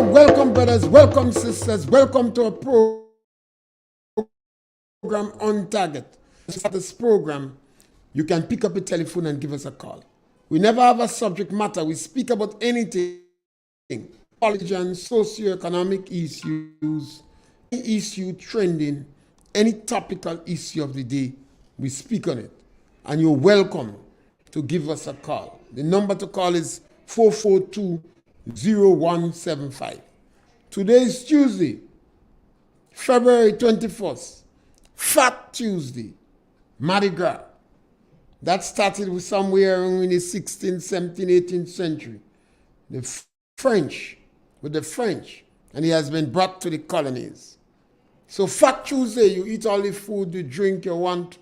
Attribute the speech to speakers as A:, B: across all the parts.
A: Welcome, brothers. Welcome, sisters. Welcome to a program on target. For this program, you can pick up a telephone and give us a call. We never have a subject matter. We speak about anything. College and socioeconomic issues, any issue trending, any topical issue of the day, we speak on it. And you're welcome to give us a call. The number to call is 442-0175. Today is Tuesday, February 21st, Fat Tuesday, Mardi Gras. That started with somewhere in the 16th, 17th, 18th century. The French, and it has been brought to the colonies. So Fat Tuesday, you eat all the food, you drink you want,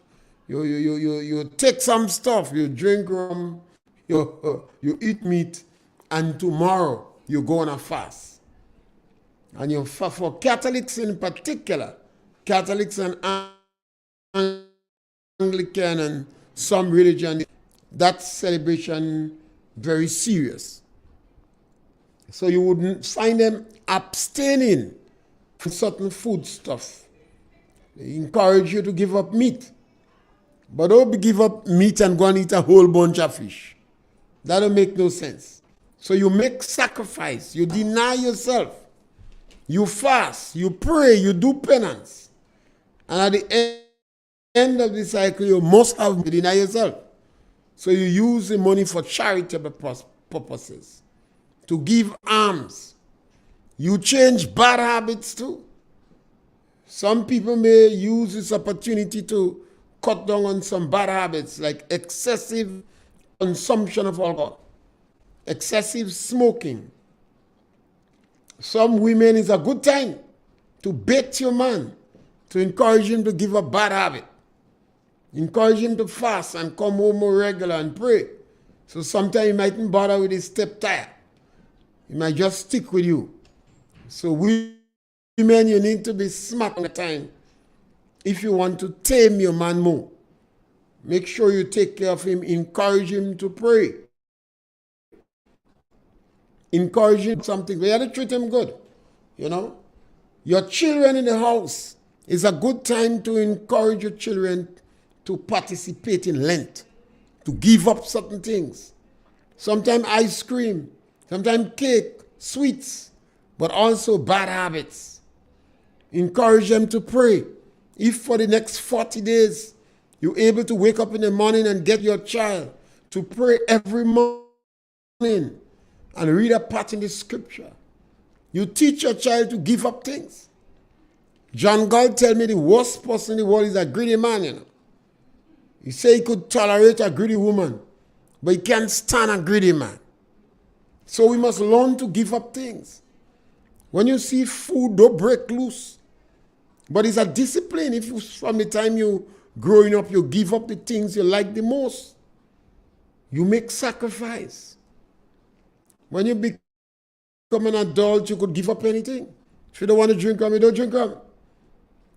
A: you take some stuff, you drink rum, you eat meat, and tomorrow you go on a fast. And for Catholics in particular, Catholics and Anglican and some religion, that celebration very serious. So you would find them abstaining from certain food stuff. They encourage you to give up meat. But don't give up meat and go and eat a whole bunch of fish. That don't make no sense. So you make sacrifice. You deny yourself. You fast. You pray. You do penance. And at the end of the cycle, you must have to deny yourself. So you use the money for charitable purposes. To give alms. You change bad habits too. Some people may use this opportunity to cut down on some bad habits like excessive consumption of alcohol, excessive smoking. Some women, is a good time to bait your man, to encourage him to give up bad habit. Encourage him to fast and come home more regular and pray. So sometimes he mightn't bother with his step tire. He might just stick with you. So women, you need to be smart all the time. If you want to tame your man more, make sure you take care of him. Encourage him to pray. Encourage him something. You have to treat him good. You know, your children in the house, is a good time to encourage your children to participate in Lent, to give up certain things. Sometimes ice cream, sometimes cake, sweets, but also bad habits. Encourage them to pray. If for the next 40 days, you're able to wake up in the morning and get your child to pray every morning and read a part in the scripture. You teach your child to give up things. John Galt tell me the worst person in the world is a greedy man, you know. He say he could tolerate a greedy woman, but he can't stand a greedy man. So we must learn to give up things. When you see food, don't break loose. But it's a discipline. If you, from the time you growing up, you give up the things you like the most. You make sacrifice. When you become an adult, you could give up anything. If you don't want to drink rum, you don't drink rum.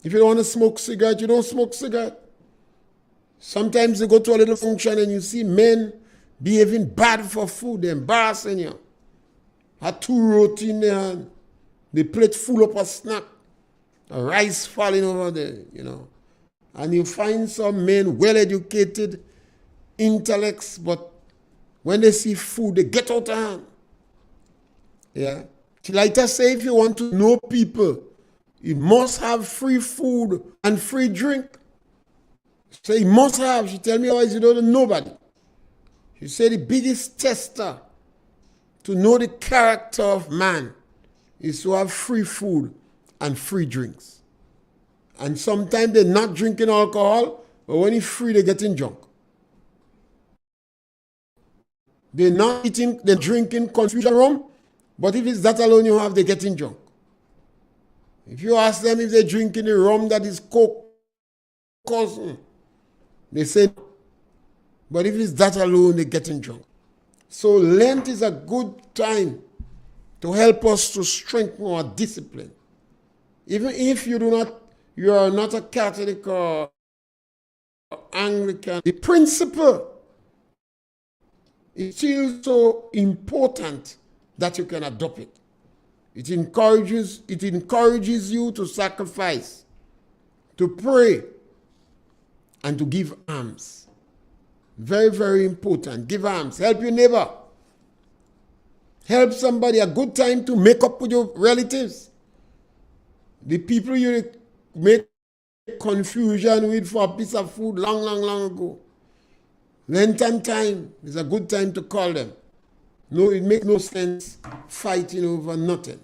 A: If you don't want to smoke cigarette, you don't smoke cigarette. Sometimes you go to a little function and you see men behaving bad for food, they're embarrassing you. Had 2 roti in their hand, the plate full up of snack, a rice falling over there, you know. And you find some men, well-educated, intellects, but when they see food, they get out of hand. Yeah. Like I say, if you want to know people, you must have free food and free drink. So you must have. She tell me otherwise you don't know nobody. She said the biggest tester to know the character of man is to have free food and free drinks. And sometimes they're not drinking alcohol, but when it's free, they're getting drunk. They're not eating, they're drinking confusion rum, but if it's that alone you have, they're getting drunk. If you ask them if they're drinking the rum that is Coke, they say, but if it's that alone, they're getting drunk. So Lent is a good time to help us to strengthen our discipline. Even if you are not a Catholic or Anglican, the principle is still so important that you can adopt it. It encourages you to sacrifice, to pray, and to give alms. Very, very important. Give alms. Help your neighbor. Help somebody. A good time to make up with your relatives. The people you make confusion with for a piece of food long, long, long ago. Lenten time is a good time to call them. No, it makes no sense fighting over nothing.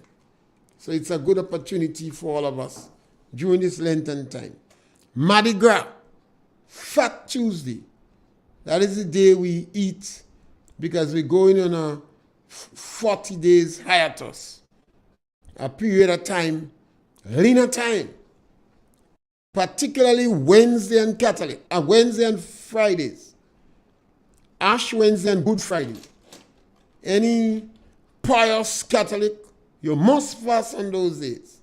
A: So it's a good opportunity for all of us during this Lenten time. Mardi Gras, Fat Tuesday. That is the day we eat because we're going on a 40 days hiatus. A period of time, leaner time. Particularly Wednesday and Fridays. Ash Wednesday and Good Friday. Any pious Catholic, you must fast on those days.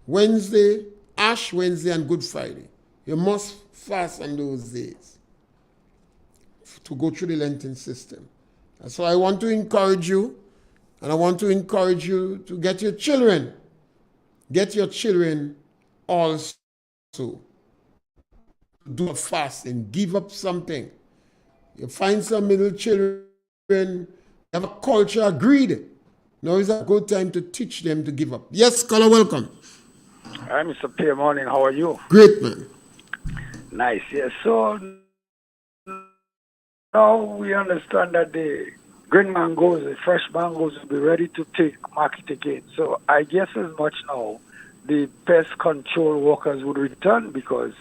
A: Wednesday, Ash Wednesday and Good Friday. You must fast on those days to go through the Lenten system. So I want to encourage you, and I want to encourage you to get your children. Get your children also. Do a fast and give up something. You find some little children have a culture of greed. Now is a good time to teach them to give up. Yes, caller, welcome.
B: Hi, Mr. Pierre. Morning. How are you?
A: Great, man.
B: Nice. Yes. So now we understand that the green mangoes, the fresh mangoes, will be ready to take market again. So I guess as much now, the pest control workers would return because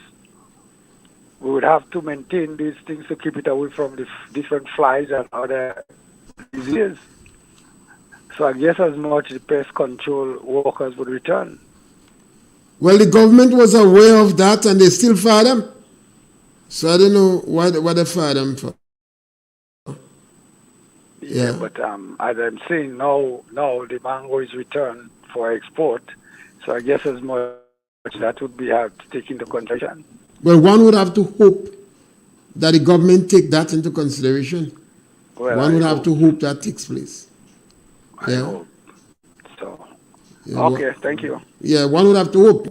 B: we would have to maintain these things to keep it away from the different flies and other diseases. So I guess as much the pest control workers would return.
A: Well, the government was aware of that and they still fire them. So I don't know what they fire them for.
B: Yeah, but as I'm saying, now the mango is returned for export. So I guess as much that would be have to take into consideration.
A: Well, one would have to hope that the government take that into consideration.
B: Well,
A: one would have to hope that takes place.
B: I hope. So,
A: yeah,
B: okay, thank you.
A: Yeah, one would have to hope.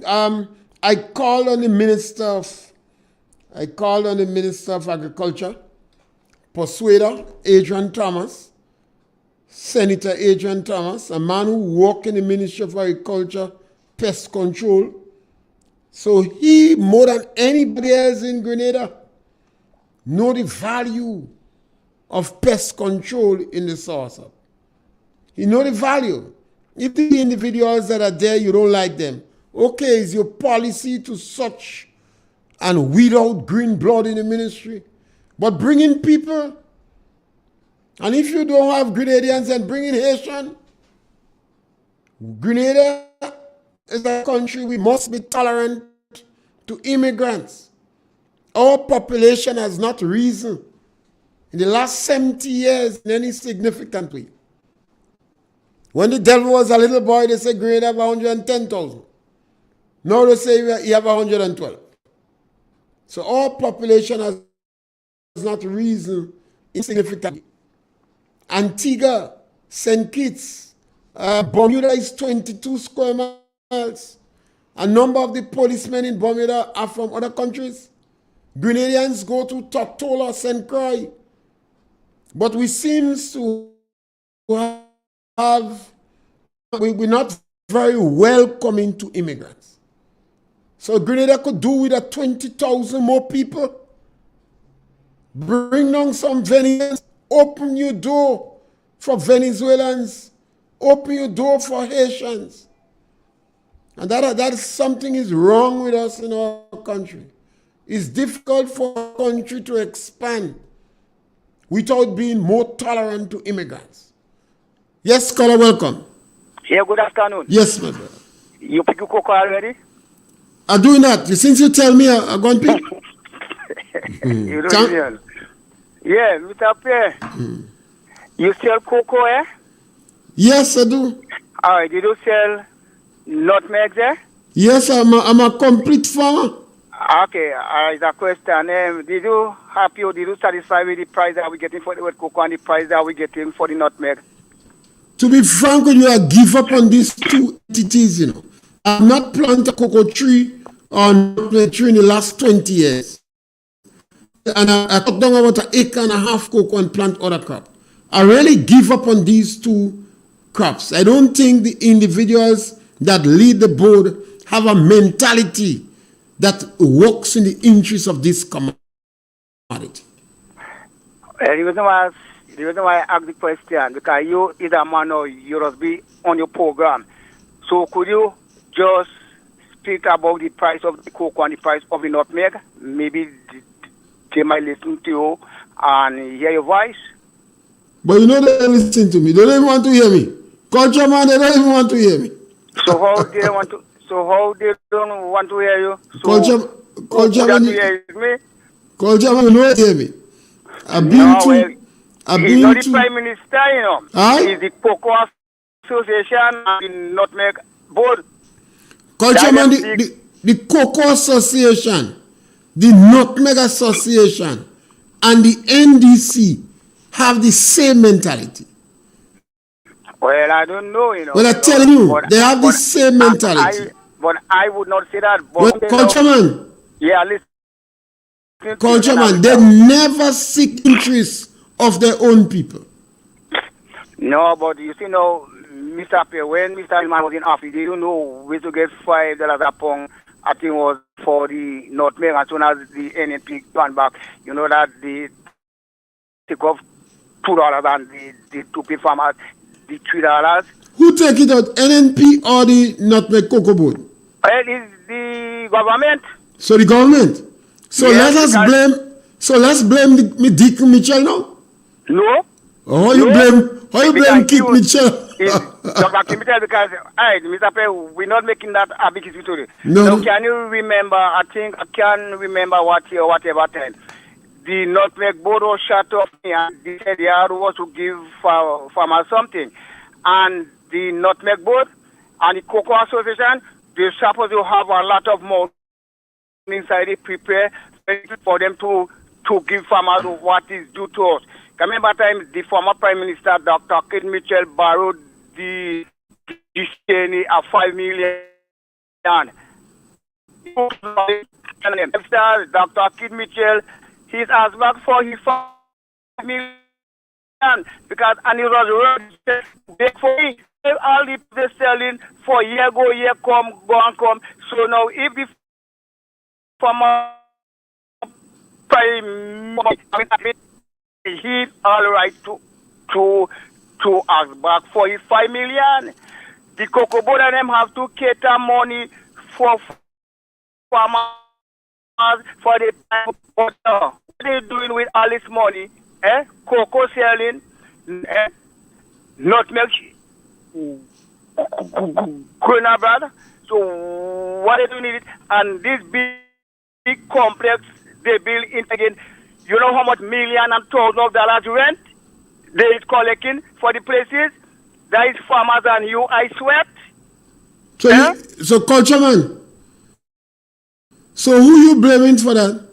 A: I called on the Minister of Agriculture, Persuader Adrian Thomas, Senator Adrian Thomas, a man who worked in the Ministry of Agriculture, Pest Control. So he, more than anybody else in Grenada, know the value of pest control in the source. He know the value. If the individuals that are there, you don't like them, okay, is your policy to search and weed out green blood in the ministry? But bring in people, and if you don't have Grenadians, and bring in Haitian. Grenada is a country we must be tolerant to immigrants. Our population has not risen in the last 70 years in any significant way. When the devil was a little boy, they said Grenada have 110,000. Now they say you have 112. So our population has not risen insignificantly. Antigua, St. Kitts, Bermuda is 22 square miles. A number of the policemen in Bermuda are from other countries. Grenadians go to Tortola, St. Croix. But we seem to we're not very welcoming to immigrants. So Grenada could do with 20,000 more people. Bring down some Venezuelans. Open your door for Venezuelans. Open your door for Haitians. And that is something is wrong with us in our country. It's difficult for a country to expand without being more tolerant to immigrants. Yes, caller, welcome.
C: Yeah, good afternoon.
A: Yes, my brother.
C: You pick your cocoa already?
A: I'm doing that. Since you tell me, I'm going to pick.
C: You don't know. Yeah, Mr. Pierre. You sell cocoa, eh?
A: Yes, I do.
C: All right, did you sell nutmeg there?
A: Yes, I'm a complete farmer.
C: Okay, the question. Did you satisfy with the price that we're getting for the wet cocoa and the price that we're getting for the nutmeg?
A: To be frank with you, I give up on these two entities, you know. I've not planted a cocoa tree or nutmeg tree in the last 20 years. And I cut down about 1.5 acres cocoa and plant other crop. I really give up on these two crops. I don't think the individuals that lead the board have a mentality that works in the interest of this commodity.
C: The reason why I asked the question, because you is a man or you must be on your program. So could you just speak about the price of the cocoa and the price of the nutmeg? Maybe they might listen to you and hear your voice.
A: But you know they don't listen to me. They don't even want to hear me. Culture man, they don't even want to hear me.
C: So how they want to? So how they don't want to hear you? So
A: culture man,
C: hear me?
A: Culture man, you know hear me. I've been
C: no,
A: to.
C: Well,
A: I've
C: he's
A: been
C: not
A: to.
C: the Prime Minister, you know.
A: Huh?
C: He's the Cocoa Association and the Nutmeg Board.
A: Culture man, the Cocoa Association, the Nutmeg Association, and the NDC have the same mentality.
C: Well, I don't know, you know.
A: Well, I'm telling you, they have the same mentality.
C: But I would not say that. But
A: Well, culture man.
C: Yeah, listen.
A: Culture man, they never seek interests of their own people.
C: No, but you see now, Mr. Pierre, when Mr. Ilman was in office, they don't know where to get $5 a pound. I think it was for the nutmeg. As soon as the NNP turned back, you know that they take off $2 and the to pay farmers the $3.
A: Who take it out, NNP or the Nutmeg Cocoa Board?
C: Well, it's the government.
A: So the government. So
C: yes,
A: let's blame the Dick Mitchell now.
C: No.
A: How you blame Dick Mitchell?
C: Dr. Kim Mitchell, because Mr. Pierre, we're not making that a big issue.
A: No.
C: Now, can you remember? I think I can remember what year, whatever time. The Nutmeg Board was shut off and they said they was to give farmers something. And the Nutmeg Board and the Cocoa Association, they're supposed to have a lot of money inside it, prepare for them to give farmers what is due to us. I remember time the former Prime Minister, Dr. Kim Mitchell, borrowed the of $5 million. Dr. Kim Mitchell, he's asked back for his $5 million because and it was for me. All the selling for year go, year come, go and come. So now if the former Prime Minister, he's all right to ask back for his $5 million. The Cocoa Board and them have to cater money for farmers for the time. What are they doing with all this money? Cocoa selling, nutmeg, growing brother. So what are they doing with it? And this big complex they build in again. You know how much million and thousands of dollars rent they is collecting for the places? That is farmers and you, I sweat.
A: So, so culture man. So who you blaming for that?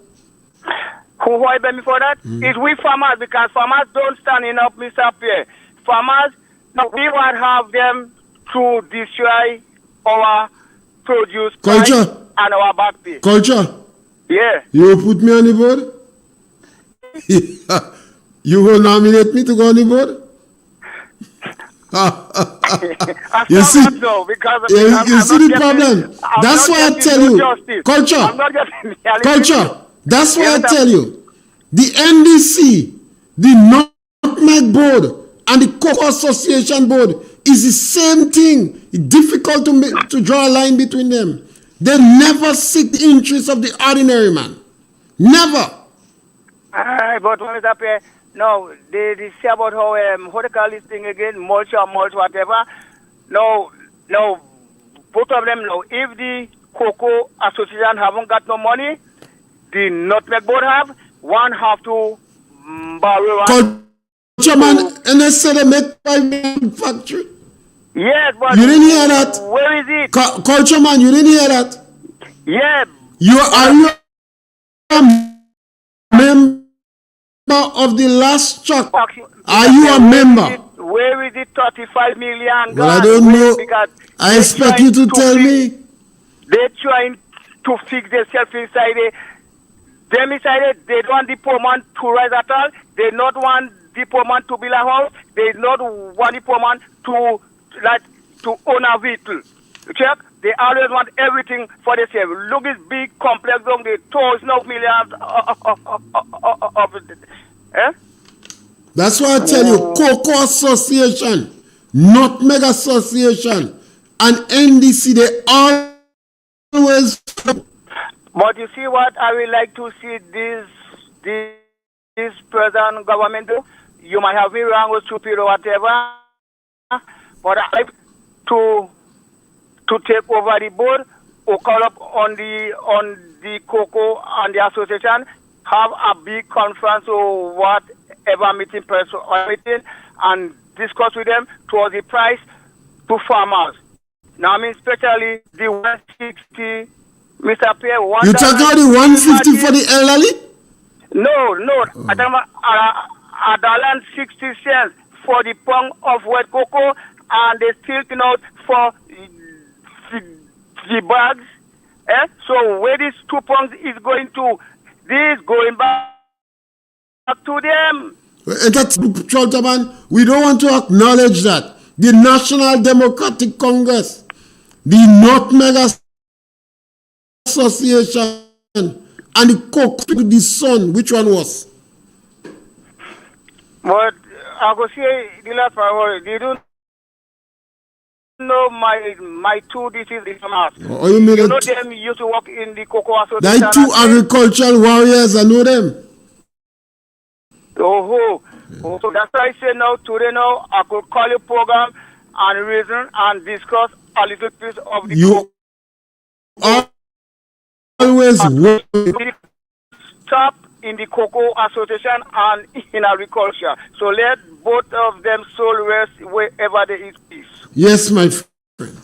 C: Who I blaming for that? It's we farmers because farmers don't stand enough, Mr. Pierre. Farmers, no, we won't have them to destroy our produce
A: culture
C: and our back pay.
A: Culture.
C: Yeah.
A: You put me on the board? You will nominate me to go on the board? You see, you see the problem. That's why I tell you, culture. That's why I tell you, the NDC, the Nutmeg Board, and the Cocoa Association Board is the same thing. It's difficult to draw a line between them. They never seek the interests of the ordinary man. Never.
C: But when it's up here, no, they say about how they call this thing again, mulch, whatever. No, both of them now. If the Cocoa Association haven't got no money, the Nutmeg Board have, one have to borrow.
A: Culture man, and they say they make 5 million factory.
C: Yes, but
A: you didn't hear that.
C: Where is it?
A: Culture man, you didn't hear that.
C: Yeah.
A: Are you a member of the last truck? Are you a member?
C: Where is the 35 million?
A: Well, I don't know.
C: Because
A: I expect you to tell me.
C: They're trying to fix themselves inside it. Them inside it, they don't want the poor man to rise at all. They not want the poor man to build a house. They not want the poor man to own a vehicle. Check? They always want everything for themselves. Look, this big complex on the thousands of millions of eh?
A: That's why I tell you, Cocoa Association, Nutmeg Association, and NDC, they always.
C: But you see what I would like to see this present government do? You might have me wrong or stupid or whatever, but I like to take over the board or call up on the Cocoa and the association, have a big conference or whatever meeting person or meeting, and discuss with them towards the price to farmers. Now I mean especially the 160. Mr. Pierre,
A: you talk about the 150 for the elderly?
C: No. I talk about $1.60 for the pound of wet cocoa, and they still out for the bags. So where these 2 pounds is going to, this going back to them.
A: That's Chaltaman. We don't want to acknowledge that. The National Democratic Congress, the Nutmeg Association, and the Coke to the Sun, which one was?
C: But I go say the last part, they don't know my two diseases from us.
A: Oh, you mean
C: know them used to work in the Cocoa Association.
A: They two agricultural warriors, I know them.
C: Oh, so that's why I say now, today now, I could call a program and reason and discuss a little piece of the
A: you always
C: stop in the Cocoa Association and in agriculture. So let both of them soul rest wherever there is peace.
A: Yes, my friend.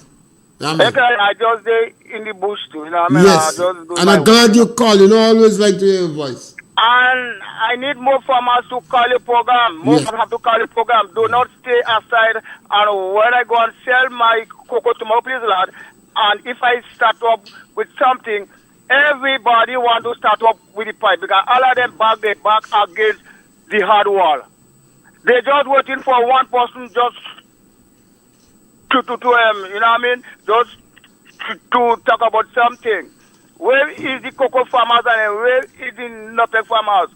A: Amen.
C: I just stay in the bush too. You know what I mean?
A: Yes, and I'm glad you call. You know, I always like to hear your voice.
C: And I need more farmers to call a program. More farmers have to call a program. Do not stay aside. And when I go and sell my cocoa to my place, lad, and if I start up with something, everybody want to start up with the pipe because all of them back their back against the hard wall. They're just waiting for one person just to you know what I mean? Just to talk about something. Where is the cocoa farmers and where is the nutmeg farmers?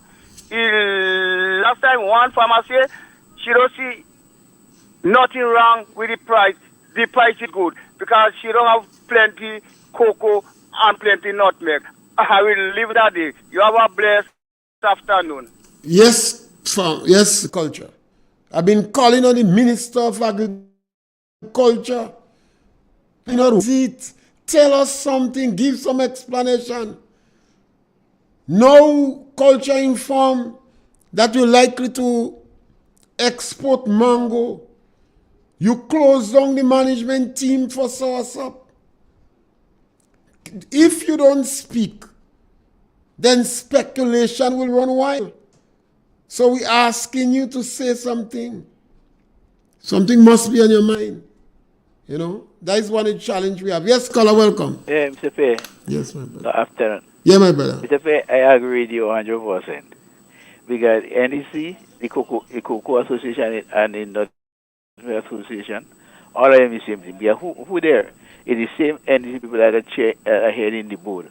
C: Last time one farmer said she don't see nothing wrong with the price. The price is good because she don't have plenty cocoa and plenty nutmeg. I will leave that day. You have a blessed afternoon.
A: Yes, yes, culture. I've been calling on the Minister of Agriculture. You know, tell us something, give some explanation. No culture informed that you're likely to export mango. You close down the management team for soursop. If you don't speak, then speculation will run wild. So we're asking you to say something. Something must be on your mind. You know, that is one challenge we have. Yes, caller, welcome.
D: Yeah, Mr. Pierre.
A: Yes, my brother.
D: Good afternoon.
A: Yeah, my brother.
D: Mr. Pierre, I agree with you 100%. Because NEC, the Cocoa Association and the Nutmeg Association, all of them is the same thing. Yeah, who there? It's the same NEC people that are here in the board.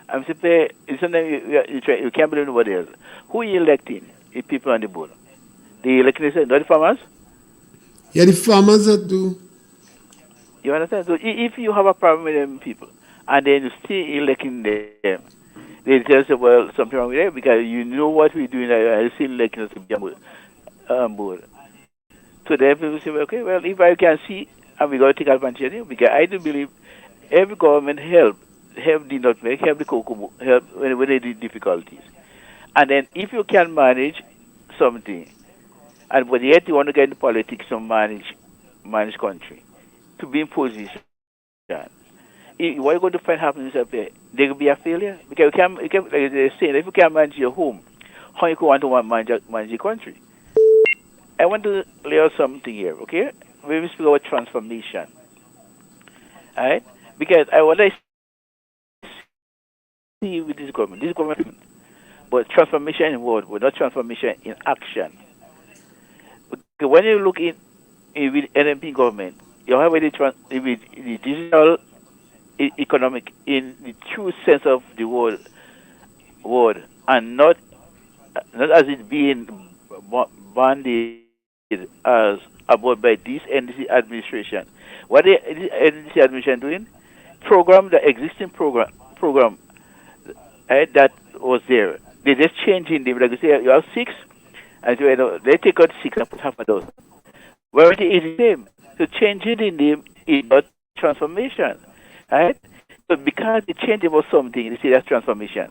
D: And Mr. Pierre, sometimes you can't believe nobody else. Who are you electing? The people on the board. The electing, not the farmers?
A: Yeah, the farmers that do.
D: You understand? So if you have a problem with them people, and then you still electing them, they tell you, well, something wrong with them because you know what we're doing, and still electing us to be on board. So then people say, okay, well, if I can see, and we got to take advantage of it, because I do believe every government help the nutmeg, help the cocoa, help when they do difficulties. And then if you can manage something, and but yet you want to get into politics to manage country, to be in position, what are you going to find happens up there? There will be a failure. Because you can, like they're saying, if you can't manage your home, how you want to manage the country? I want to lay out something here, okay? When we speak about transformation, all right? Because what I see with this government, but transformation in word, but not transformation in action. Okay, when you look with NMP government, you have with the digital economic in the true sense of the word, and not as it being banded as about by this NDC administration. What the NDC administration doing? Program the existing program that was there. They just changing them. Like you say, you have six, and so, they take out six and put half a dozen. Where it is the same. So changing in them is not transformation, right? So because they change about something, they say that's transformation.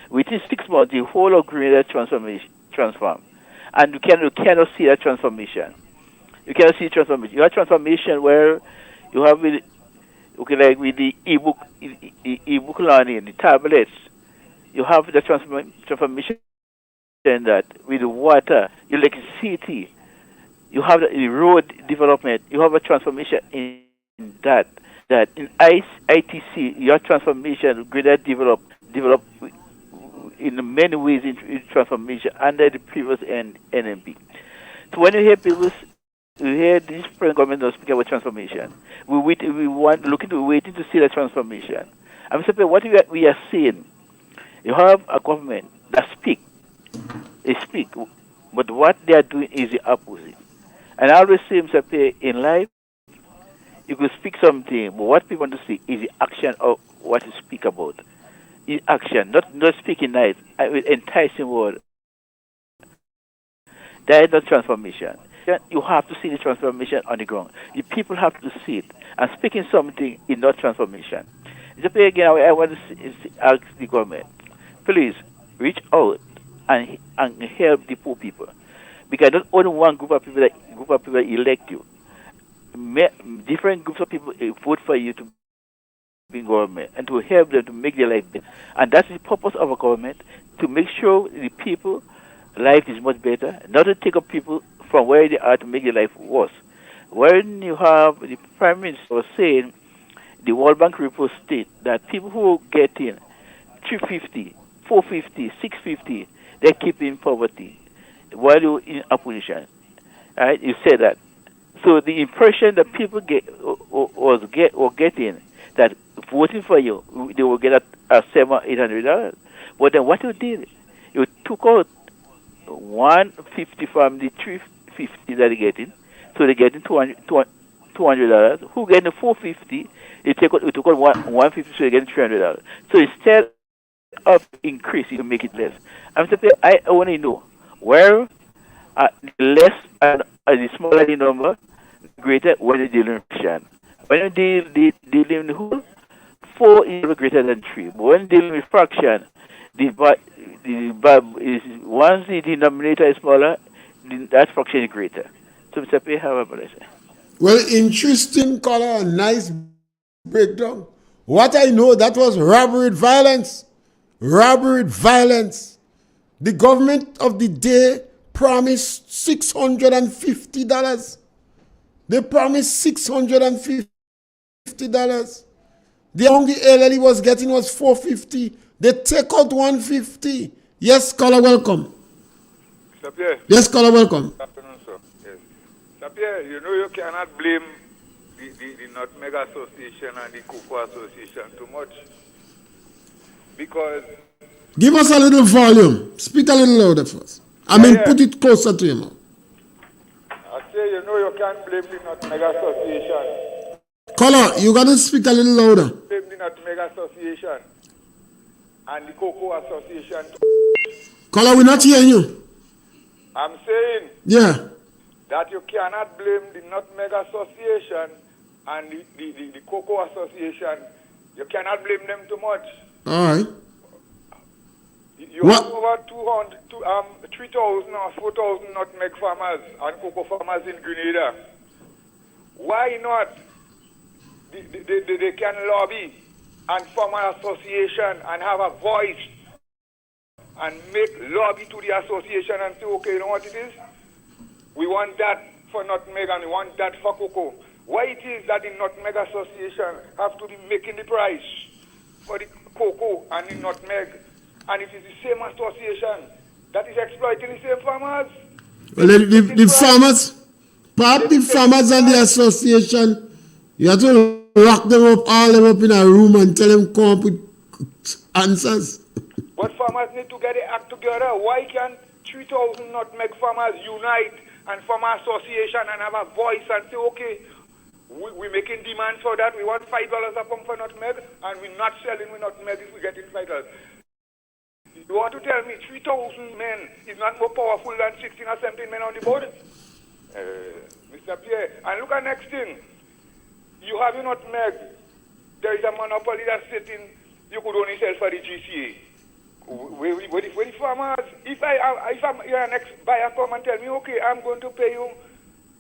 D: Within 6 months, the whole of Grenada transform, and you cannot see that transformation. You cannot see transformation. You have transformation where you have like with the ebook learning, the tablets. You have the transformation that with the water, electricity. You have the road development. You have a transformation in that in ITC, your transformation, greater develop in many ways in transformation under the previous NMP. So when you hear people, you hear this present government speak about transformation, we're waiting to see the transformation. I'm saying what we are seeing, you have a government that they speak, but what they are doing is the opposite. And I always say, Mr. Pierre, in life, you could speak something, but what people want to see is the action of what you speak about. In action, not speaking nice, with enticing word. That is not transformation. You have to see the transformation on the ground. The people have to see it. And speaking something is not transformation. Mr. Again, I want to ask the government, please reach out and help the poor people. Because not only one group of people elect you. Different groups of people vote for you to be in government and to help them to make their life better. And that's the purpose of a government, to make sure the people life is much better, not to take up people from where they are to make their life worse. When you have the Prime Minister saying the World Bank report state that people who get in 350, 450, 650, they keep in poverty while you're in opposition. Right? You say that. So the impression that people were getting that voting for you, they will get $700-800. But then what you did, you took out 150 from the 350 that they're getting, so they're getting $200. Who getting 450? You took out 150, so they're getting $300. So instead of increasing, you make it less. I want to know where the less the smaller the number, greater when you deal in fraction. When you deal in the whole, 4 is greater than 3. But when you deal with fraction, once the denominator is smaller, that fraction is greater. So Mr. P, how about that?
A: Well, interesting color, nice breakdown. What I know, that was robbery with violence. Robbery with violence. The government of the day promised $650. They promised $650. The only elderly was getting was $450. They take out $150. Yes, caller, welcome.
E: Mr. Pierre.
A: Yes, caller, welcome.
E: Good afternoon, sir. Yes. Mr. Pierre, you know you cannot blame the Nutmeg Association and the Cocoa Association too much. Because...
A: Give us a little volume. Speak a little louder for us. Put it closer to your mouth.
E: I say, you know you can't blame the Nutmeg Association.
A: Caller, you got to speak a little louder.
E: Blame the Nutmeg Association and the Cocoa Association.
A: Caller, we're not hearing you.
E: I'm saying
A: that
E: you cannot blame the Nutmeg Association and the Cocoa Association. You cannot blame them too much.
A: All right.
E: You have over 3,000 or 4,000 nutmeg farmers and cocoa farmers in Grenada. Why not? They can lobby and form an association and have a voice and make lobby to the association and say, okay, you know what it is? We want that for nutmeg and we want that for cocoa. Why it is that the Nutmeg Association have to be making the price for the cocoa and the nutmeg, and it is the same association that is exploiting the same farmers?
A: Well, the farmers, part the farmers and the association, you have to lock them up, all them up in a room and tell them come up with answers.
E: But farmers need to get their act together. Why can't 3,000 nutmeg farmers unite and form an association and have a voice and say, okay, we're making demands for that. We want $5 a pound for nutmeg, and we're not selling with nutmeg if we're getting $5. You want to tell me 3,000 men is not more powerful than 16 or 17 men on the board? Mr. Pierre, and look at next thing. You have your nutmeg. There is a monopoly that's sitting. You could only sell for the GCA. Where the farmers, if your next buyer come and tell me, okay, I'm going to pay you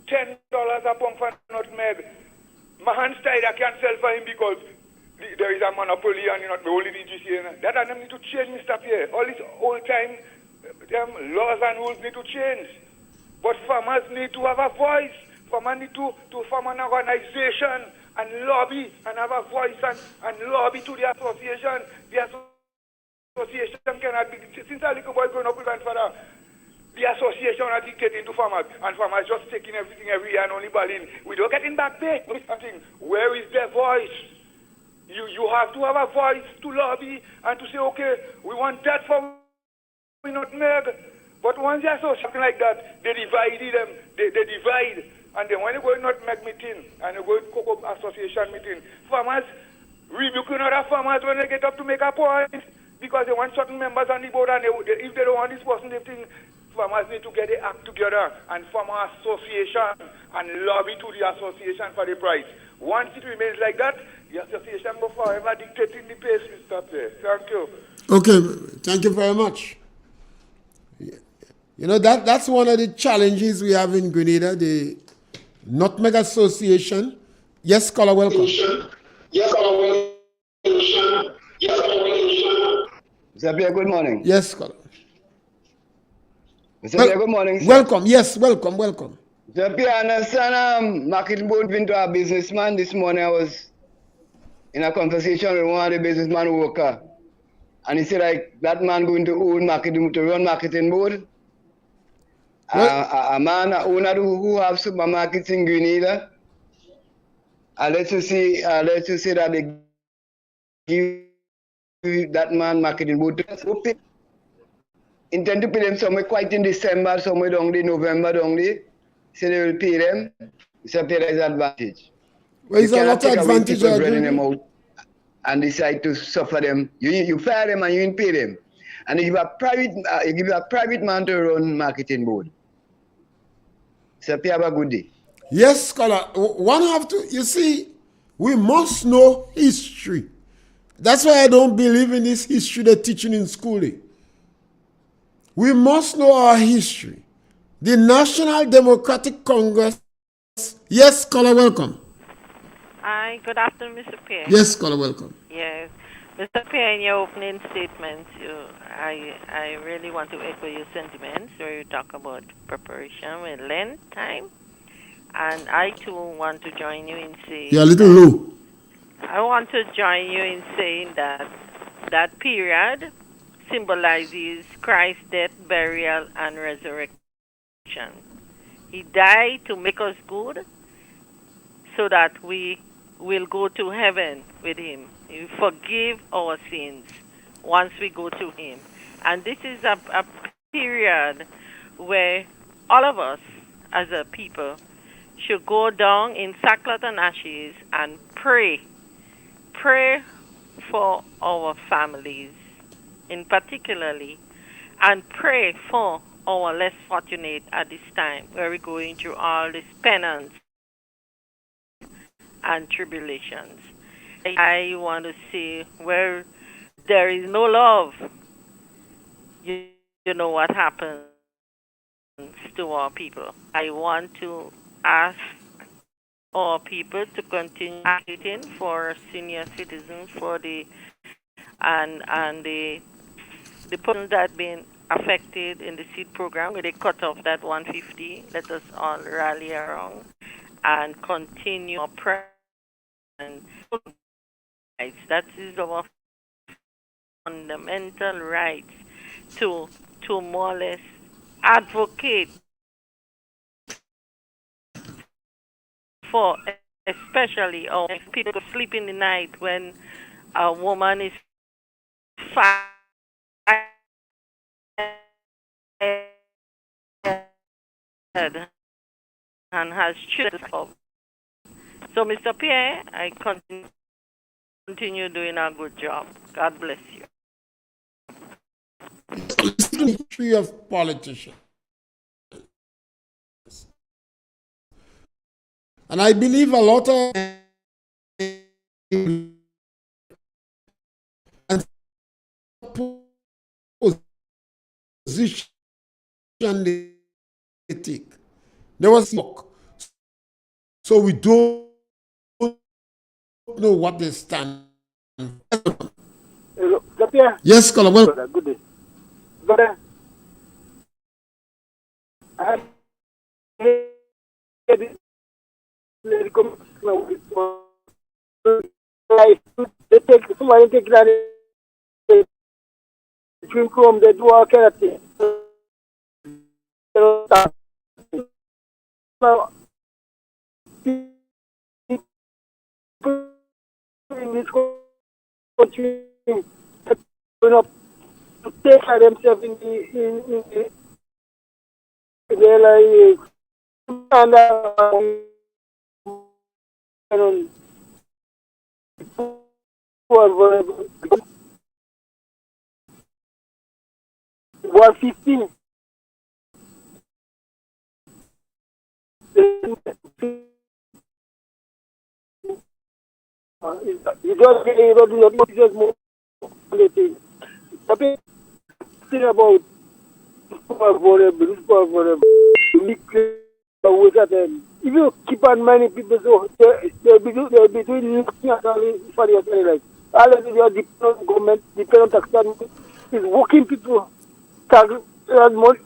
E: $10 a pound for nutmeg, my hands tied, I can't sell for him because there is a monopoly and not only the GCA. That I need to change, Mr. Pierre. All this old time laws and rules need to change. But farmers need to have a voice. Farmers need to form an organization and lobby and have a voice and lobby to the association. The association cannot be, since a little boy growing up with grandfather, the association are dictating to farmers, and farmers just taking everything every year and only balling. We don't get in back pay. Where is their voice? You have to have a voice to lobby and to say, okay, we want that for we nutmeg. But once they associate like that, they divide them. They divide. And then when you go to nutmeg meeting and you go to cocoa association meeting, farmers rebuking other farmers when they get up to make a point because they want certain members on the board, and if they don't want this person, they think farmers need to get their act together and form an association and lobby to the association for the price. Once it remains like that, the association will forever dictating the pace, Mr. Pierre. Thank you.
A: Okay, thank you very much. You know, that's one of the challenges we have in Grenada, the Nutmeg Association. Yes, caller, welcome.
F: Yes, caller, welcome. Mr. Pierre, good morning.
A: Yes, caller.
F: Mr. Pierre, good morning, sir.
A: Welcome, yes, welcome.
F: Mr. Pierre, I understand market board been to a businessman this morning. I was in a conversation with one of the businessman worker, and he said like that man going to own marketing, to run marketing board. A man, a owner who have supermarkets in Grenada. I let you see that they give that man marketing board. Intend to pay them somewhere quite in December, somewhere down the November down there. So they will pay them. So there is advantage.
A: Well, is a lot of advantage
F: them out and decide to suffer them. You fire them and you didn't pay them. And you give a private man to run marketing board. So have a good day.
A: Yes, scholar. One have to, you see, we must know history. That's why I don't believe in this history they're teaching in school. We must know our history. The National Democratic Congress. Yes, scholar, welcome.
G: Hi, good afternoon, Mr. Pierre.
A: Yes, scholar, welcome.
G: Yes. Mr. Pierre, in your opening statement, I really want to echo your sentiments where you talk about preparation with Lent time. And I too want to join you in saying...
A: You're a little low.
G: I want to join you in saying that that period symbolizes Christ's death, burial, and resurrection. He died to make us good so that we will go to heaven with him. He forgive our sins once we go to him. And this is a period where all of us as a people should go down in sackcloth and ashes and pray. Pray for our families in particularly, and pray for our less fortunate at this time where we're going through all this penance and tribulations. I want to see where there is no love, you know what happens to our people. I want to ask our people to continue advocating for senior citizens, for the and the person that been affected in the seed program, where they cut off that 150. Let us all rally around and continue our prayer and rights. That is our fundamental rights to more or less advocate for, especially people sleep in the night when a woman is fired and has children. So, Mr. Pierre, I continue doing a good job. God bless you.
A: History of politicians. And I believe a lot of position they take. There was smoke. So we don't know what they stand.
H: Hello, Pierre.
A: Yes, caller. Well,
H: good day. Brother, I have they take somebody take that drink from the door kind of thing. Now, in this country, up to take care themselves in their life and vulnerable. 115. You just get just more thing. Tapi thing about vulnerable, if you keep on many people, so they'll be doing nothing at all for your like. All of you depend on government, depend on taxation. It's working people tax money.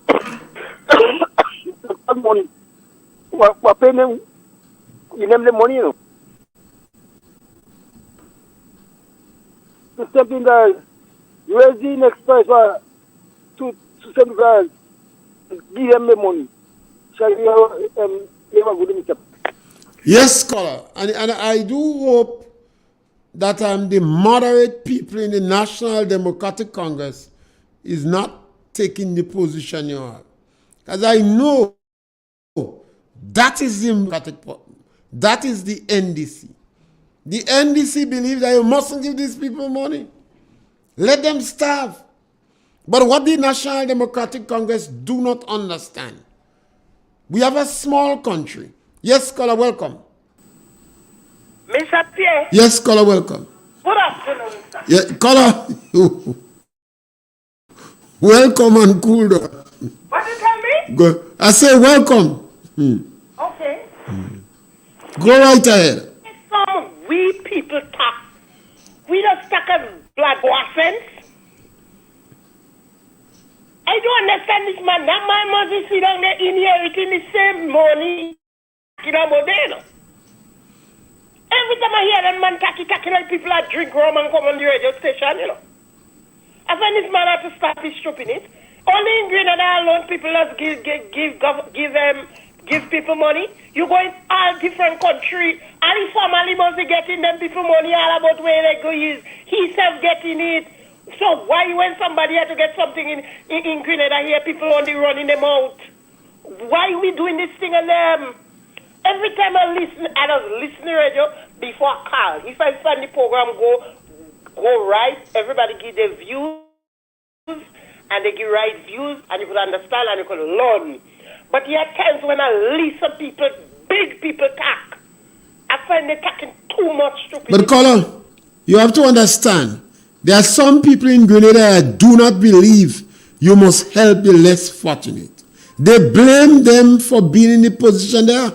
H: Money. What pay them? You name the money, you know. To something that raise the next price to some guys, give them the money. Shall you have a good meetup?
A: yes, caller. And I do hope that the moderate people in the National Democratic Congress is not taking the position you are. Because I know that is the Democratic Party. That is the NDC. The NDC believes that you mustn't give these people money. Let them starve. But what the National Democratic Congress do not understand, we have a small country. Yes, caller, welcome.
I: Mr. Pierre.
A: Yes, caller, welcome.
I: Good afternoon, sir.
A: Yeah, caller, welcome and cool down.
I: What did you tell me?
A: Go. I say welcome.
I: Okay.
A: Go right ahead.
I: Some we people talk. We don't talk as blood sense. I don't understand this man. That man must sit down there inheriting the same money. Every time I hear that man talking like people that drink rum and come on the radio station, you know. I find this man has to stop his stupidness. Only in Grenada alone, people that give people money. You go in all different countries, and the family must be getting them people money all about where they go. He self getting it. So why when somebody had to get something in Grenada here, people only running them out? Why we doing this thing on them? Every time I listen to radio before I call. If I find the program go right, everybody give their views, and they give right views, and you could understand and you could learn. But there are times when I listen people, big people talk, I find they talking too much stupid.
A: But caller, you have to understand, there are some people in Grenada that do not believe you must help the less fortunate. They blame them for being in the position they are.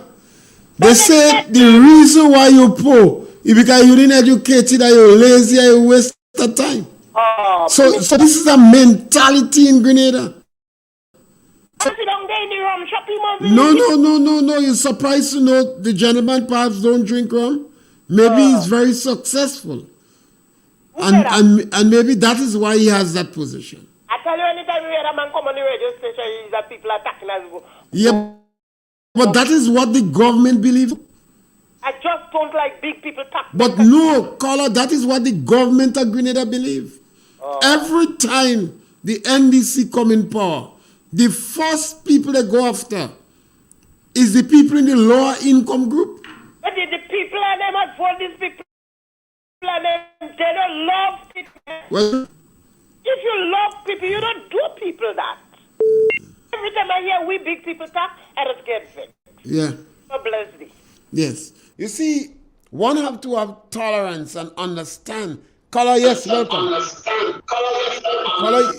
A: They say the reason why you're poor is because you didn't educate, that you're lazy, or you waste the time. So this is a mentality in Grenada. No. You're surprised to know the gentleman perhaps don't drink rum? Maybe he's very successful. And maybe that is why he has that position.
I: I tell you, anytime you hear a man come on the radio station, is that people attacking us.
A: Yeah, but that is what the government believes.
I: I just don't like big people talking.
A: But no, caller, that is what the government of Grenada believe. Every time the NDC come in power, the first people they go after is the people in the lower income group.
I: But the people and them are for these people and them, they don't love people.
A: Well,
I: if you love people, you don't do people that. Every time I hear we big people talk, I just get vexed.
A: Yeah.
I: God bless thee.
A: Yes. You see, one have to have tolerance and understand. Caller, yes, welcome. Caller,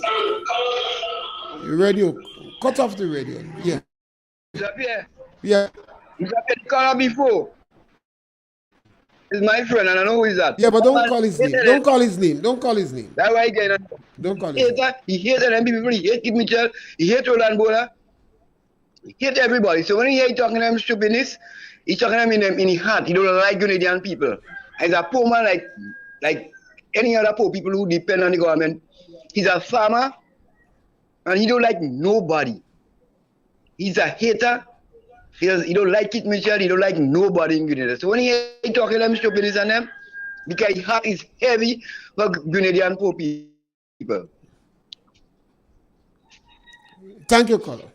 A: radio. Cut off the radio. Yeah.
F: Pierre.
A: Yeah.
F: He's a caller before. He's my friend and I know who is that.
A: Yeah, but don't call his name. Don't call his name. Don't call his name.
F: That's why he get
A: Don't call his name.
F: He hates them people. He hates Kid Mitchell. He hates Roland Bola. He hates everybody. So when he hear talking them stupidness, he's talking them in his heart. He don't like Grenadian people. He's a poor man like any other poor people who depend on the government. He's a farmer and he don't like nobody. He's a hater. He don't like Kit Mitchell. He don't like nobody in Grenada. So when he talking them stupidness on them, because his heart is heavy for Grenadian poor people.
A: Thank you, caller.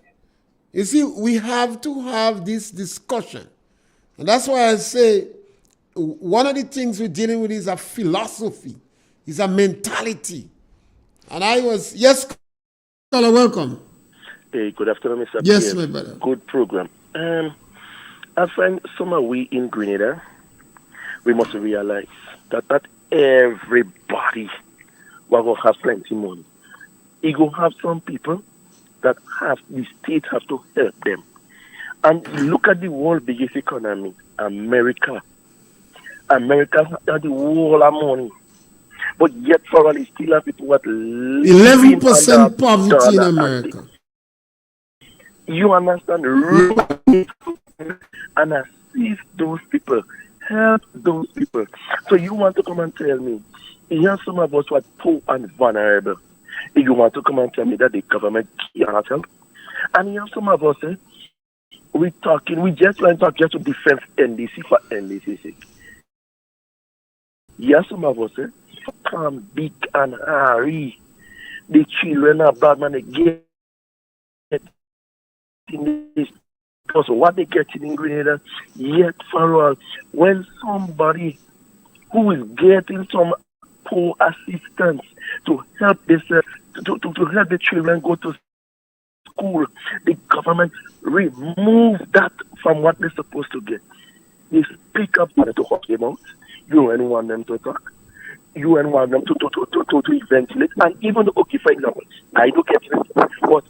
A: You see, we have to have this discussion. And that's why I say one of the things we're dealing with is a philosophy, is a mentality. And yes, caller, welcome.
J: Hey, good afternoon, Mr.
A: Yes,
J: Pierre.
A: my brother.
J: Good program. I find somehow we in Grenada, we must realize that not everybody will go have plenty money. You go have some people that have the state have to help them. And look at the world biggest economy, America. America has the world of money. But yet for all, it still have people what
A: 11% poverty in America.
J: You understand? And assist those people, help those people. So you want to come and tell me, here some of us who are poor and vulnerable. You want to come and tell me that the government cannot help? And here some of us, we just want to talk just to defend NDC for NDC's sake. Here some of us, come big and hurry. The children are bad, man, they get in this. Because what they get in Grenada, yet for all, when somebody who is getting some poor assistance to help this, to help the children go to school, the government remove that from what they're supposed to get. They speak up to talk about. You don't want them to talk. You don't want them to ventilate. And even though, okay, for example, I do get it, but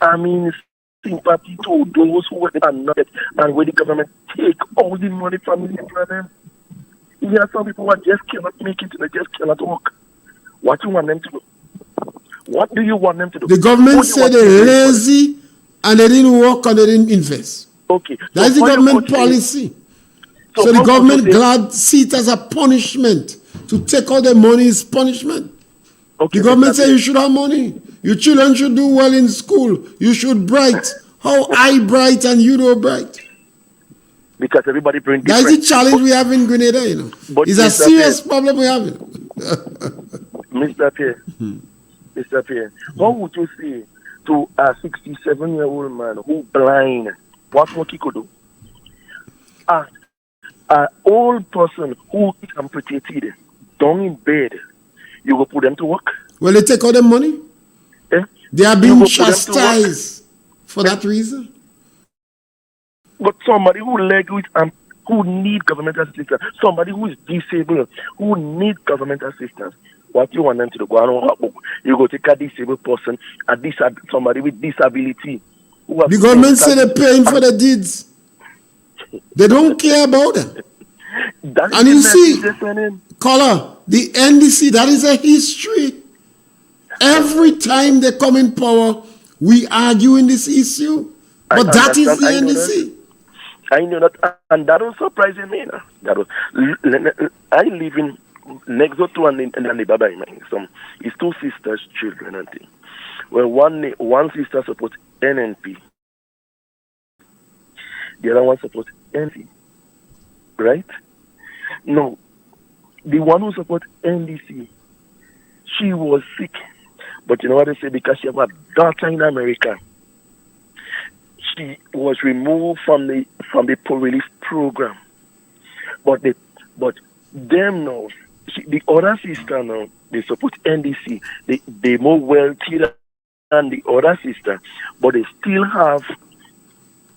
J: I mean sympathy to those who are not, and where the government take all the money from the people. There are some people who just cannot make it, they just cannot work. What do you want them to do? What do you want them to do?
A: The government said they're lazy and they didn't work and they didn't invest.
J: Okay.
A: That's the government policy. So the government glad see it as a punishment. To take all the money is punishment.
J: Okay,
A: the government says you should have money. Your children should do well in school. You should bright. How I bright and you do bright?
J: Because everybody bring different.
A: That's the challenge we have in Grenada, you know.
J: But
A: it's a serious problem we have.
J: Mr. Pierre, Mr. Pierre, how would you say to a 67-year-old man who blind, what he could do? An old person who is amputated, down in bed, you will put them to work?
A: Well, they take all the money.
J: Eh?
A: They are being chastised for that reason.
J: But somebody who who need government assistance, somebody who is disabled, who need government assistance, what you want them to do? You go take a disabled person, somebody with disability.
A: The government say they're paying for the deeds. They don't care about them. And you see, caller, the NDC, that is a history. Every time they come in power, we argue in this issue. But that is the NDC.
J: I know that, and that was surprising me. That was, I live in next door to an Baba. It's two sisters' children, I think. Well, one sister supports NNP, the other one supports NC, right? No, the one who supports NDC, she was sick, but you know what they say, because she have a daughter in America, she was removed from the poor relief program. But them now, the other sister now, they support NDC. They more wealthy than the other sister, but they still have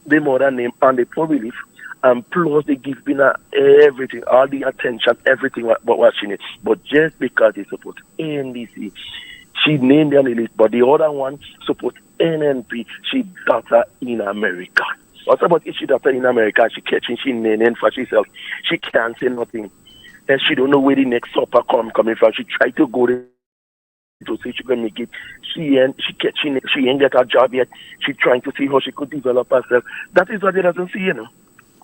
J: the mother name and the poor relief, and plus they give her everything, all the attention, everything what watching it. But just because they support NDC, she named them the list, but the other one supports NNP. She daughter in America. What's about if she daughter in America? She catching, she naming for herself. She can't say nothing, and she don't know where the next supper coming from. She tried to go there to see she can make it. She ain't get a job yet. She trying to see how she could develop herself. That is what they doesn't see,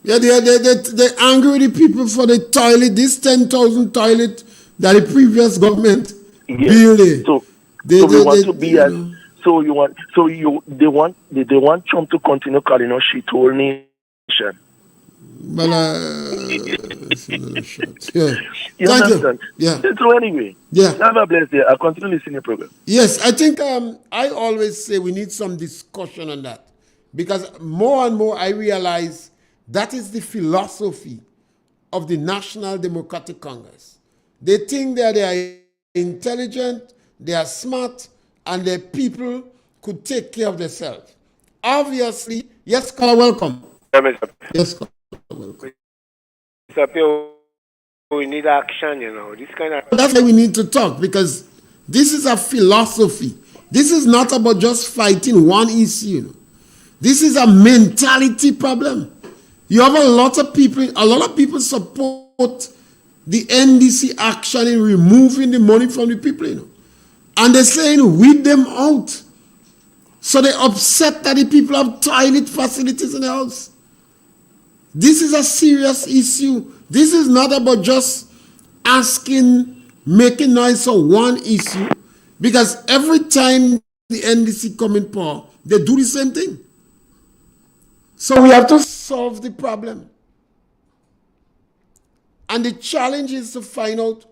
A: Yeah, they angry with the people for the toilet. This 10,000 toilet that the previous government built.
J: They want Trump to continue calling us shithole nation.
A: Well, it's another shot. Yeah.
J: You
A: Thank
J: understand?
A: You. Yeah.
J: So anyway, have a blessed day. I'll continue listening to your program.
A: Yes, I think I always say we need some discussion on that, because more and more I realize that is the philosophy of the National Democratic Congress. They think that they are intelligent, they are smart, and their people could take care of themselves. Obviously, yes, caller, welcome. Yes, caller, welcome.
K: Mr. Pierre, we need action, This kind of.
A: That's why we need to talk, because this is a philosophy. This is not about just fighting one issue. This is a mentality problem. You have a lot of people support the NDC action in removing the money from the people, And they're saying, weed them out. So they're upset that the people have toilet facilities in the house. This is a serious issue. This is not about just making noise on one issue. Because every time the NDC come in power, they do the same thing. So we have to solve the problem. And the challenge is to find out,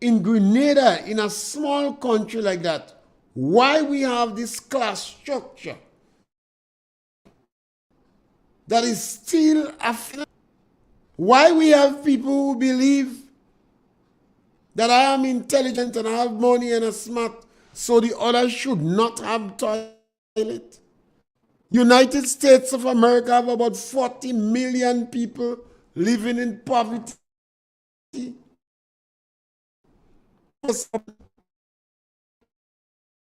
A: in Grenada, in a small country like that, why we have this class structure that is still why we have people who believe that I am intelligent and I have money and I'm smart, so the others should not have toilet. United States of America have about 40 million people living in poverty. The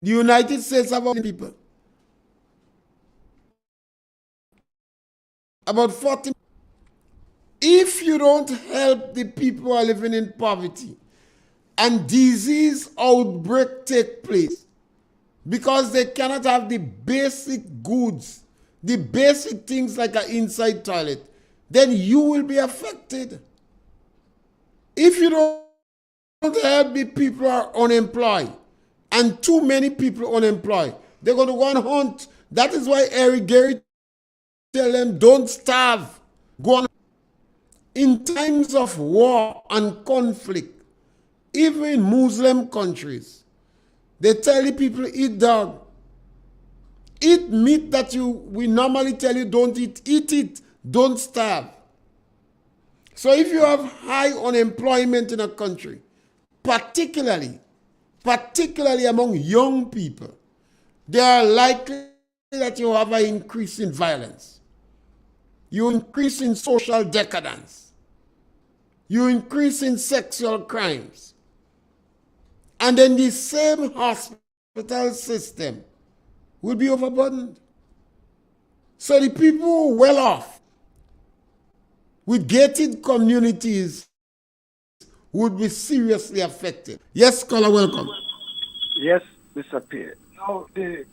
A: United States have about people. About 40. If you don't help the people who are living in poverty and disease outbreak take place because they cannot have the basic goods, the basic things like an inside toilet, then you will be affected. If you don't help the people who are unemployed, and too many people unemployed, they're going to go and hunt. That is why Eric Gary tell them, don't starve. Go on. In times of war and conflict, even in Muslim countries, they tell the people, eat dog. Eat meat that we normally tell you don't eat. Eat it. Don't starve. So if you have high unemployment in a country, particularly among young people, they are likely that you have an increase in violence. You increase in social decadence. You increase in sexual crimes. And then the same hospital system will be overburdened. So the people who are well off with gated communities would be seriously affected. Yes, caller, welcome.
B: Yes, Mr. Pierre. Now, the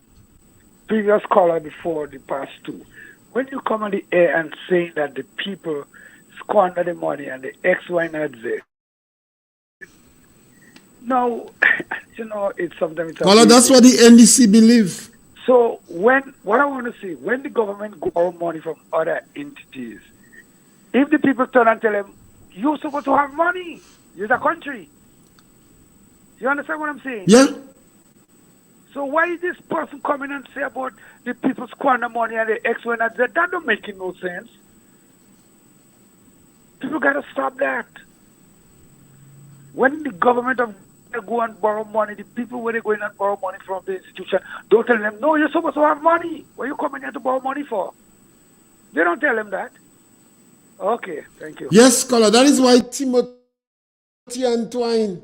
B: previous caller before the past two, when you come on the air and saying that the people squander the money and the X, Y, and Z, no, it's sometimes...
A: Well, that's what the NDC believe.
B: So what I want to say, when the government borrow money from other entities, if the people turn and tell them, you're supposed to have money, you're the country. You understand what I'm saying?
A: Yeah.
B: So why is this person coming and say about the people squander money and the X, Y, and Z? That don't make no sense. People got to stop that. When the government of go and borrow money, the people where they go in and borrow money from the institution, don't tell them, no, you're supposed to have money. What are you coming here to borrow money for? They don't tell them that. Okay, thank you.
A: Yes, scholar. That is why Timothy Antoine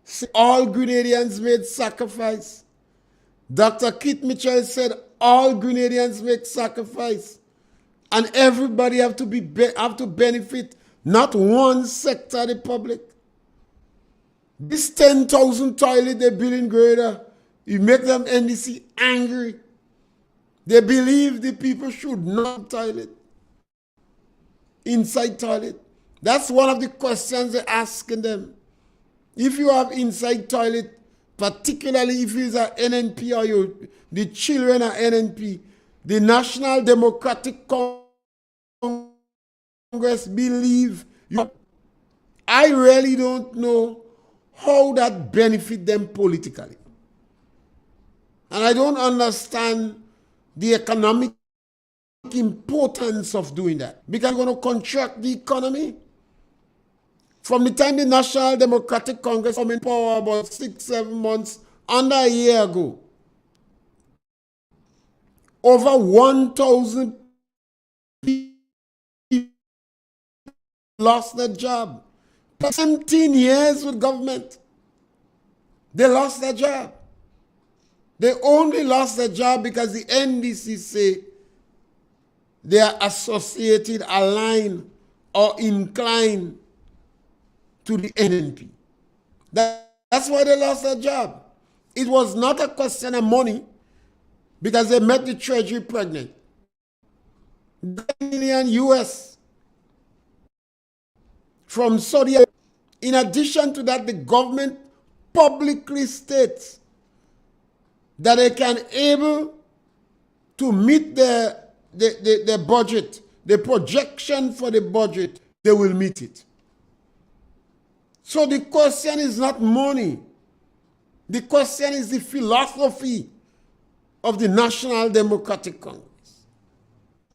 A: said all Grenadians made sacrifice. Dr. Keith Mitchell said all Grenadians make sacrifice. And everybody have to benefit, not one sector of the public. This 10,000 toilet they build in Grenada, you make them NDC angry. They believe the people should not toilet. Inside toilet. That's one of the questions they're asking them. If you have inside toilet, particularly if it's an NNP or the children are NNP, the National Democratic Congress believe you. I really don't know how that benefit them politically. And I don't understand the economic importance of doing that. Because you're going to contract the economy. From the time the National Democratic Congress came in power about 6-7 months, under a year ago, over 1,000 people lost their job. 17 years with government, they lost their job. They only lost their job because the NDC say they are associated, aligned, or inclined to the NNP. That's why they lost their job. It was not a question of money because they met the Treasury pregnant. $9 million US from Saudi Arabia. In addition to that, the government publicly states that they can able to meet their budget, the projection for the budget, they will meet it. So the question is not money. The question is the philosophy of the National Democratic Congress.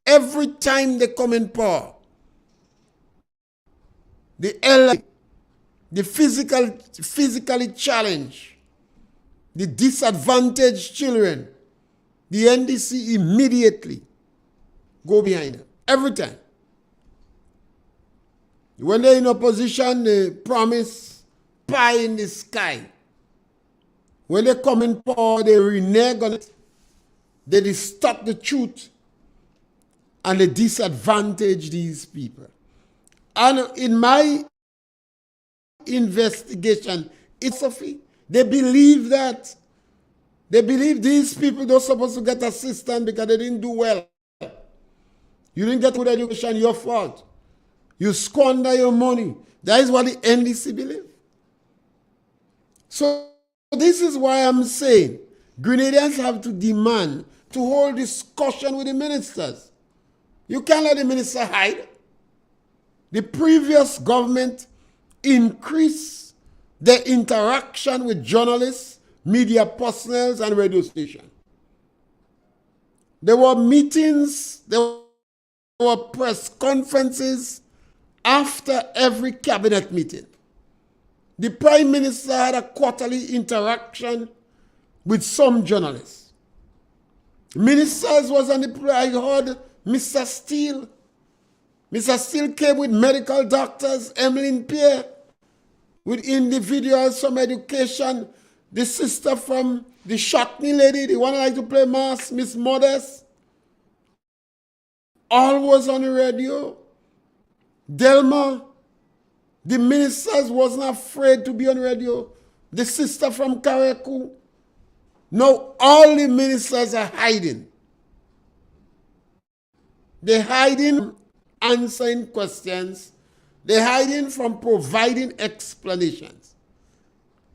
A: Every time they come in power, the physically challenged, the disadvantaged children, the NDC immediately go behind them. Every time. When they're in opposition, they promise pie in the sky. When they come in power, they renege on it. They distort the truth. And they disadvantage these people. And in my investigation, it's Sophie. They believe that. They believe these people don't supposed to get assistance because they didn't do well. You didn't get good education, your fault. You squander your money. That is what the NDC believe. So this is why I'm saying Grenadians have to demand to hold discussion with the ministers. You can't let the minister hide. The previous government increased their interaction with journalists, media personnel, and radio stations. There were meetings, there were press conferences after every cabinet meeting. The Prime Minister had a quarterly interaction with some journalists. Ministers was on the I heard Mr. Steele. Mr. Steele came with medical doctors, Pierre, with individuals from education, the sister from the Shotney lady, the one who like to play mass, Miss Modest. All was on the radio. Delma, the ministers wasn't afraid to be on radio. The sister from Karakou. Now all the ministers are hiding. They're hiding from answering questions. They're hiding from providing explanations.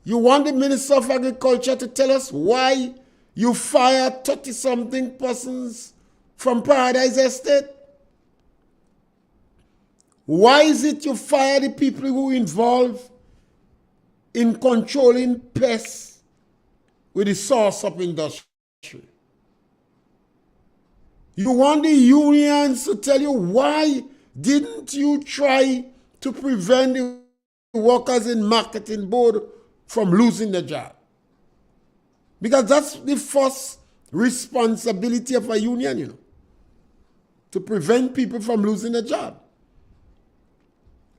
A: You want the Minister of Agriculture to tell us why you fired 30-something persons from Paradise Estate? Why is it you fire the people who involved in controlling pests with the source of industry? You want the unions to tell you why didn't you try to prevent the workers in marketing board from losing their job? Because that's the first responsibility of a union, to prevent people from losing their job.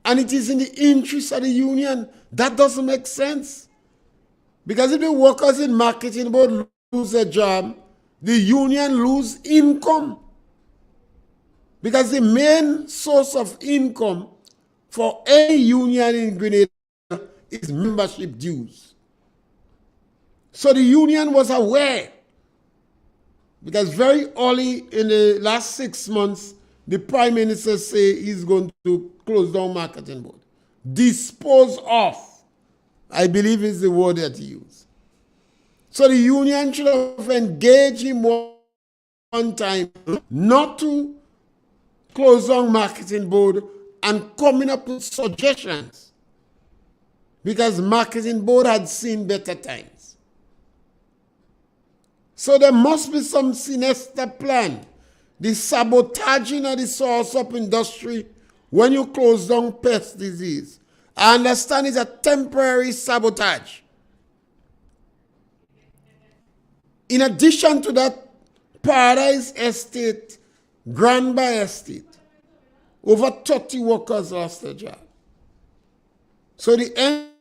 A: And it is in the interest of the union. That doesn't make sense. Because if the workers in marketing board lose their job, the union lose income. Because the main source of income for any union in Grenada is membership dues. So the union was aware. Because very early in the last 6 months, the Prime Minister said he's going to close down marketing board. Dispose of, I believe is the word that he used. So the union should have engaged him one time not to close down marketing board and coming up with suggestions, because marketing board had seen better times. So there must be some sinister plan. The sabotaging of the source of industry when you close down pest disease. I understand it's a temporary sabotage. In addition to that, Paradise Estate, Granby Estate, over 30 workers lost their job. So the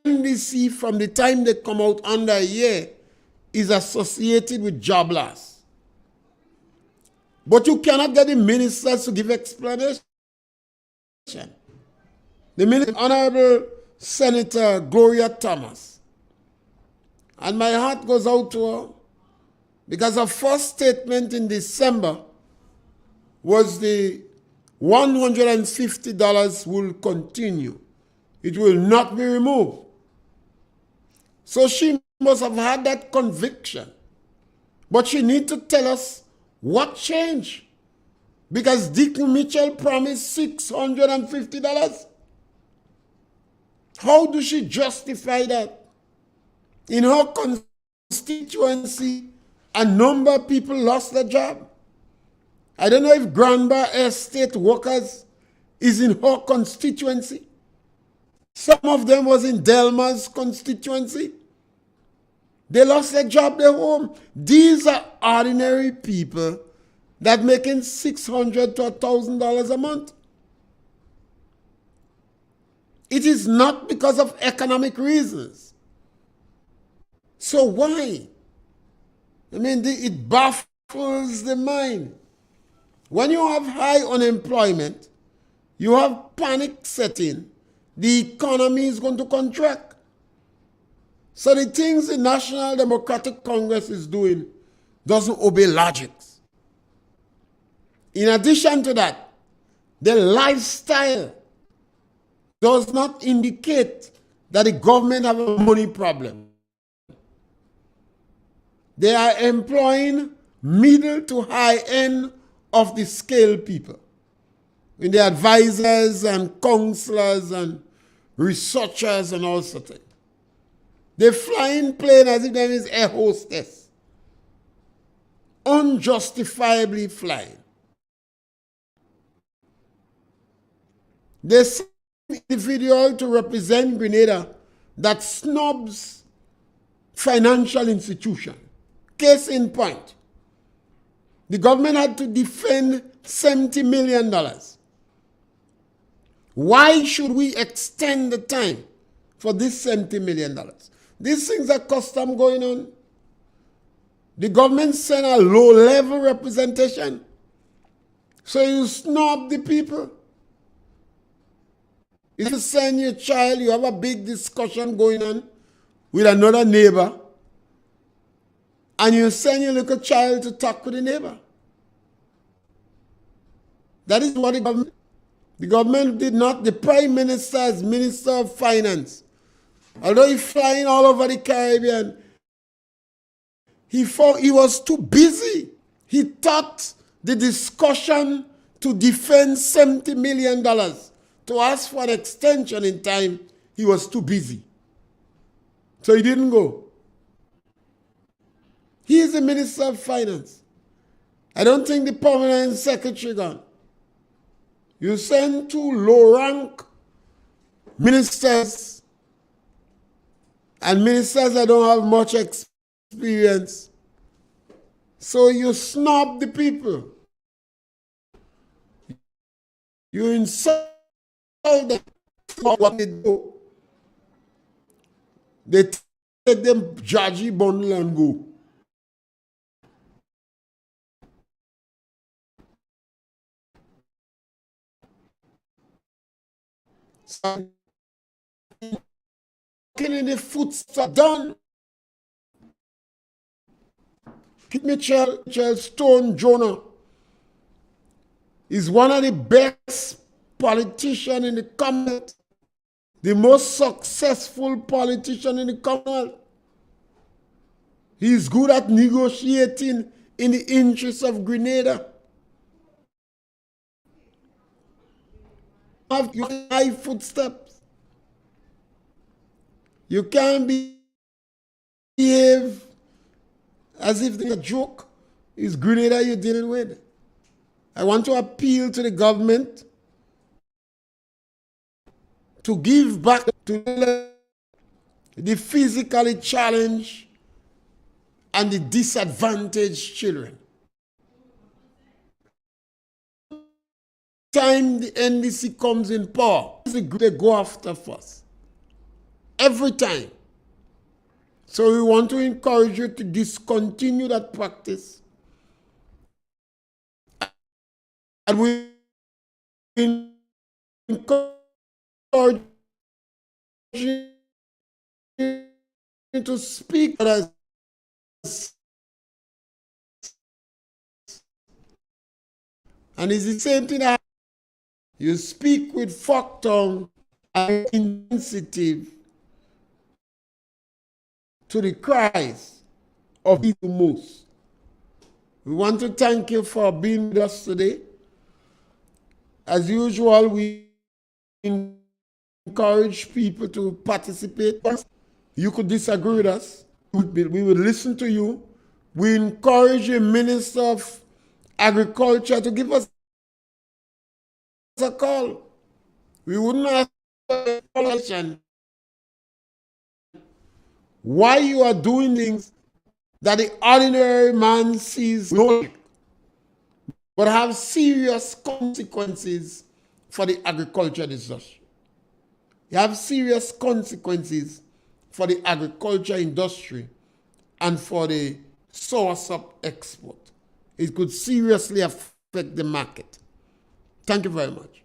A: NDC, from the time they come out under a year, is associated with job loss. But you cannot get the ministers to give explanation. The minister, Honorable Senator Gloria Thomas, and my heart goes out to her, because her first statement in December was the $150 will continue. It will not be removed. So she must have had that conviction. But she needs to tell us what changed. Because Dick Mitchell promised $650. How does she justify that? In her constituency, a number of people lost their job. I don't know if Granby Estate workers is in her constituency. Some of them was in Delma's constituency. They lost their job, their home. These are ordinary people that making $600 to $1,000 a month. It is not because of economic reasons. So why? I mean, it baffles the mind. When you have high unemployment, you have panic setting, the economy is going to contract. So the things the National Democratic Congress is doing doesn't obey logic. In addition to that, the lifestyle does not indicate that the government have a money problem. They are employing middle to high end of the scale people, with the advisors and counselors and researchers and all sorts of things. They fly in plane as if there is air hostess, unjustifiably flying. They send an individual to represent Grenada that snubs financial institution. Case in point, the government had to defend $70 million. Why should we extend the time for this $70 million? These things are custom going on. The government sent a low-level representation. So you snub the people. If you send your child, you have a big discussion going on with another neighbor, and you send your little child to talk with the neighbor. That is what the government did not. The Prime Minister as Minister of Finance, although he's flying all over the Caribbean, he was too busy. He thought the discussion to defend $70 million to ask for an extension in time, he was too busy. So he didn't go. He is the Minister of Finance. I don't think the permanent secretary gone. You send two low-rank ministers and ministers that don't have much experience. So you snub the people. You insult them for what they do. They take them judgy bundle and go. So, in the footsteps done. Keep Mitchell Stone Jonah is one of the best politicians in the Commonwealth, the most successful politician in the Commonwealth. He is good at negotiating in the interests of Grenada. Have your high footsteps. You can't behave as if it's a joke. It's Grenada you're dealing with. I want to appeal to the government to give back to the physically challenged and the disadvantaged children. Time the NDC comes in power, they go after first. Every time. So we want to encourage you to discontinue that practice. And we encourage you to speak as and it's the same thing that you speak with forked tongue and insensitive to the cries of the most. We want to thank you for being with us today. As usual, we encourage people to participate. You could disagree with us. We will listen to you. We encourage the Minister of Agriculture to give us a call. We wouldn't ask a question why you are doing things that the ordinary man sees no, but have serious consequences for the agriculture industry. You have serious consequences for the agriculture industry and for the source of export. It could seriously affect the market. Thank you very much.